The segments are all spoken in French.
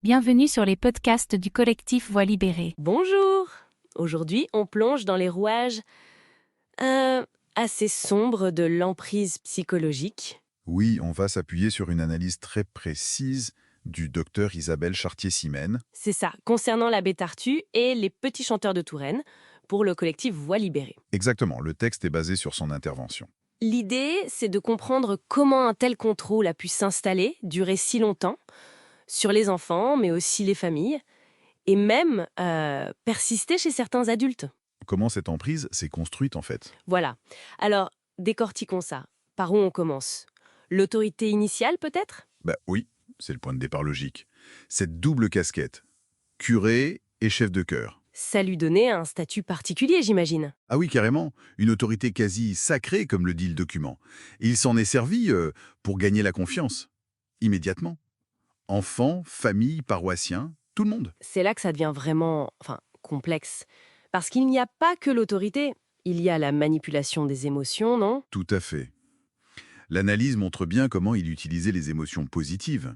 Bienvenue sur les podcasts du collectif Voix libérée. Bonjour! Aujourd'hui, on plonge dans les rouages assez sombres de l'emprise psychologique. Oui, on va s'appuyer sur une analyse très précise du docteur Isabelle Chartier-Simène. C'est ça, concernant l'abbé Tartu et les petits chanteurs de Touraine, pour le collectif Voix libérée. Exactement, le texte est basé sur son intervention. L'idée, c'est de comprendre comment un tel contrôle a pu s'installer, durer si longtemps, sur les enfants, mais aussi les familles, et même persister chez certains adultes. Comment cette emprise s'est construite en fait? Voilà. Alors, décortiquons ça. Par où on commence? L'autorité initiale, peut-être? Oui, c'est le point de départ logique. Cette double casquette, curé et chef de chœur. Ça lui donnait un statut particulier, j'imagine. Ah oui, carrément, une autorité quasi sacrée comme le dit le document. Et il s'en est servi pour gagner la confiance, immédiatement. Enfants, familles, paroissiens, tout le monde. C'est là que ça devient vraiment, complexe. Parce qu'il n'y a pas que l'autorité. Il y a la manipulation des émotions, non? Tout à fait. L'analyse montre bien comment il utilisait les émotions positives.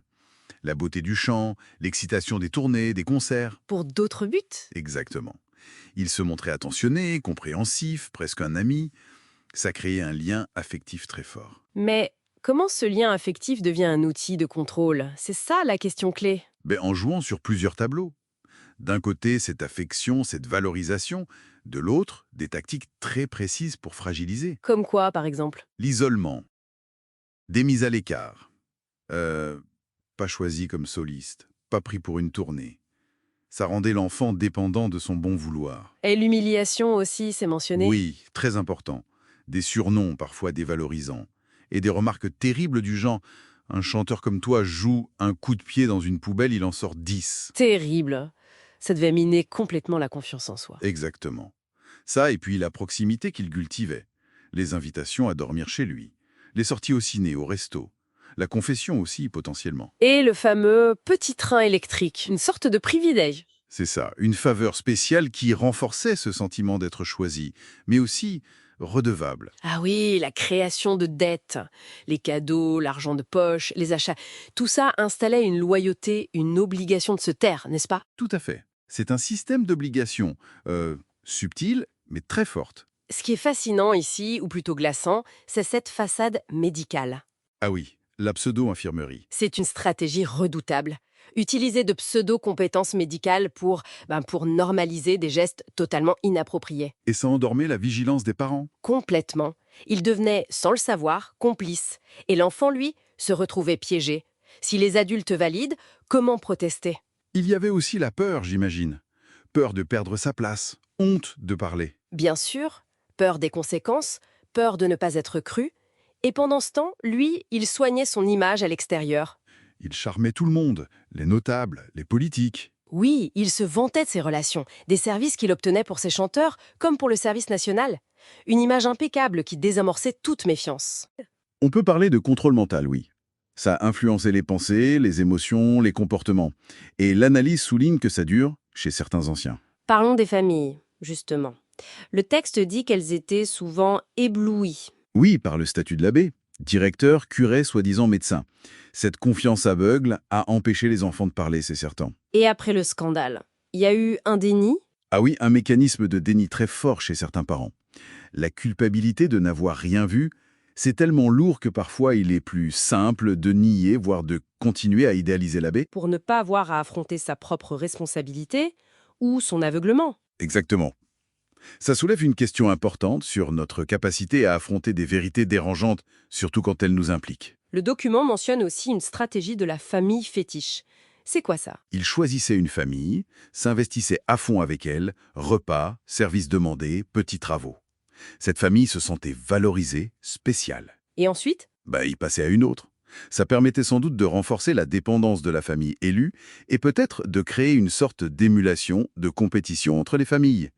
La beauté du chant, l'excitation des tournées, des concerts. Pour d'autres buts? Exactement. Il se montrait attentionné, compréhensif, presque un ami. Ça créait un lien affectif très fort. Mais comment ce lien affectif devient un outil de contrôle? C'est ça la question clé. En jouant sur plusieurs tableaux. D'un côté, cette affection, cette valorisation. De l'autre, des tactiques très précises pour fragiliser. Comme quoi, par exemple? L'isolement. Des mises à l'écart. Pas choisi comme soliste. Pas pris pour une tournée. Ça rendait l'enfant dépendant de son bon vouloir. Et l'humiliation aussi, c'est mentionné? Oui, très important. Des surnoms parfois dévalorisants. Et des remarques terribles du genre « Un chanteur comme toi joue un coup de pied dans une poubelle, il en sort 10. » Terrible. Ça devait miner complètement la confiance en soi. Exactement. Ça et puis la proximité qu'il cultivait. Les invitations à dormir chez lui. Les sorties au ciné, au resto. La confession aussi, potentiellement. Et le fameux petit train électrique, une sorte de privilège. C'est ça, une faveur spéciale qui renforçait ce sentiment d'être choisi, mais aussi redevable. Ah oui, la création de dettes, les cadeaux, l'argent de poche, les achats, tout ça installait une loyauté, une obligation de se taire, n'est-ce pas? Tout à fait. C'est un système d'obligation, subtil, mais très forte. Ce qui est fascinant ici, ou plutôt glaçant, c'est cette façade médicale. Ah oui, la pseudo-infirmerie. C'est une stratégie redoutable. Utiliser de pseudo-compétences médicales pour normaliser des gestes totalement inappropriés. Et ça endormait la vigilance des parents. Complètement. Il devenait, sans le savoir, complice. Et l'enfant, lui, se retrouvait piégé. Si les adultes valident, comment protester? Il y avait aussi la peur, j'imagine. Peur de perdre sa place, honte de parler. Bien sûr, peur des conséquences, peur de ne pas être cru. Et pendant ce temps, lui, il soignait son image à l'extérieur. Il charmait tout le monde, les notables, les politiques. Oui, il se vantait de ses relations, des services qu'il obtenait pour ses chanteurs, comme pour le service national. Une image impeccable qui désamorçait toute méfiance. On peut parler de contrôle mental, oui. Ça influençait les pensées, les émotions, les comportements. Et l'analyse souligne que ça dure chez certains anciens. Parlons des familles, justement. Le texte dit qu'elles étaient souvent éblouies. Oui, par le statut de l'abbé, directeur, curé, soi-disant médecin. Cette confiance aveugle a empêché les enfants de parler, c'est certain. Et après le scandale, il y a eu un déni? Ah oui, un mécanisme de déni très fort chez certains parents. La culpabilité de n'avoir rien vu, c'est tellement lourd que parfois il est plus simple de nier, voire de continuer à idéaliser l'abbé. Pour ne pas avoir à affronter sa propre responsabilité ou son aveuglement. Exactement. Ça soulève une question importante sur notre capacité à affronter des vérités dérangeantes, surtout quand elles nous impliquent. Le document mentionne aussi une stratégie de la famille fétiche. C'est quoi ça? Il choisissait une famille, s'investissait à fond avec elle, repas, services demandés, petits travaux. Cette famille se sentait valorisée, spéciale. Et ensuite? Il passait à une autre. Ça permettait sans doute de renforcer la dépendance de la famille élue et peut-être de créer une sorte d'émulation, de compétition entre les familles.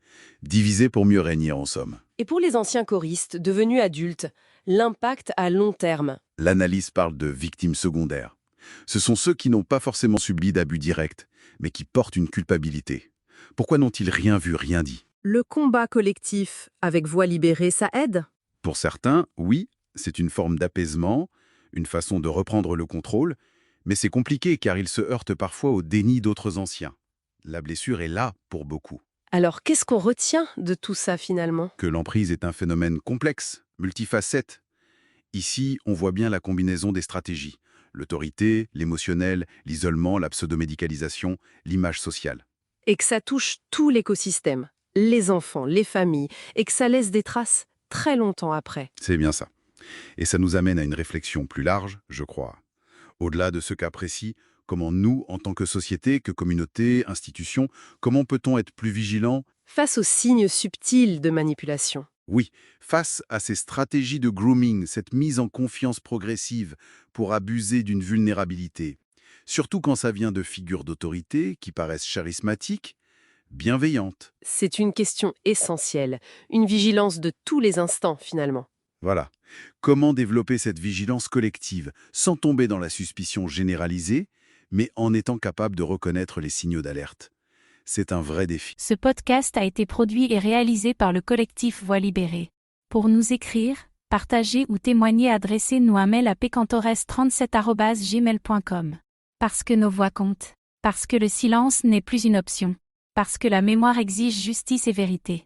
Diviser pour mieux régner en somme. Et pour les anciens choristes devenus adultes, l'impact à long terme? L'analyse parle de victimes secondaires. Ce sont ceux qui n'ont pas forcément subi d'abus directs, mais qui portent une culpabilité. Pourquoi n'ont-ils rien vu, rien dit? Le combat collectif avec voix libérée, ça aide? Pour certains, oui, c'est une forme d'apaisement, une façon de reprendre le contrôle, Mais c'est compliqué car il se heurte parfois au déni d'autres anciens. La blessure est là pour beaucoup. Alors, qu'est-ce qu'on retient de tout ça finalement? Que l'emprise est un phénomène complexe, multifacette. Ici, on voit bien la combinaison des stratégies. L'autorité, l'émotionnel, l'isolement, la pseudomédicalisation, l'image sociale. Et que ça touche tout l'écosystème, les enfants, les familles, et que ça laisse des traces très longtemps après. C'est bien ça. Et ça nous amène à une réflexion plus large, je crois. Au-delà de ce cas précis, comment nous, en tant que société, que communauté, institution, comment peut-on être plus vigilants? Face aux signes subtils de manipulation. Oui, face à ces stratégies de grooming, cette mise en confiance progressive pour abuser d'une vulnérabilité. Surtout quand ça vient de figures d'autorité qui paraissent charismatiques, bienveillantes. C'est une question essentielle, une vigilance de tous les instants finalement. Voilà. Comment développer cette vigilance collective sans tomber dans la suspicion généralisée, mais en étant capable de reconnaître les signaux d'alerte? C'est un vrai défi. Ce podcast a été produit et réalisé par le collectif Voix libérée. Pour nous écrire, partager ou témoigner, adressez-nous un mail à pecantores37@gmail.com. Parce que nos voix comptent. Parce que le silence n'est plus une option. Parce que la mémoire exige justice et vérité.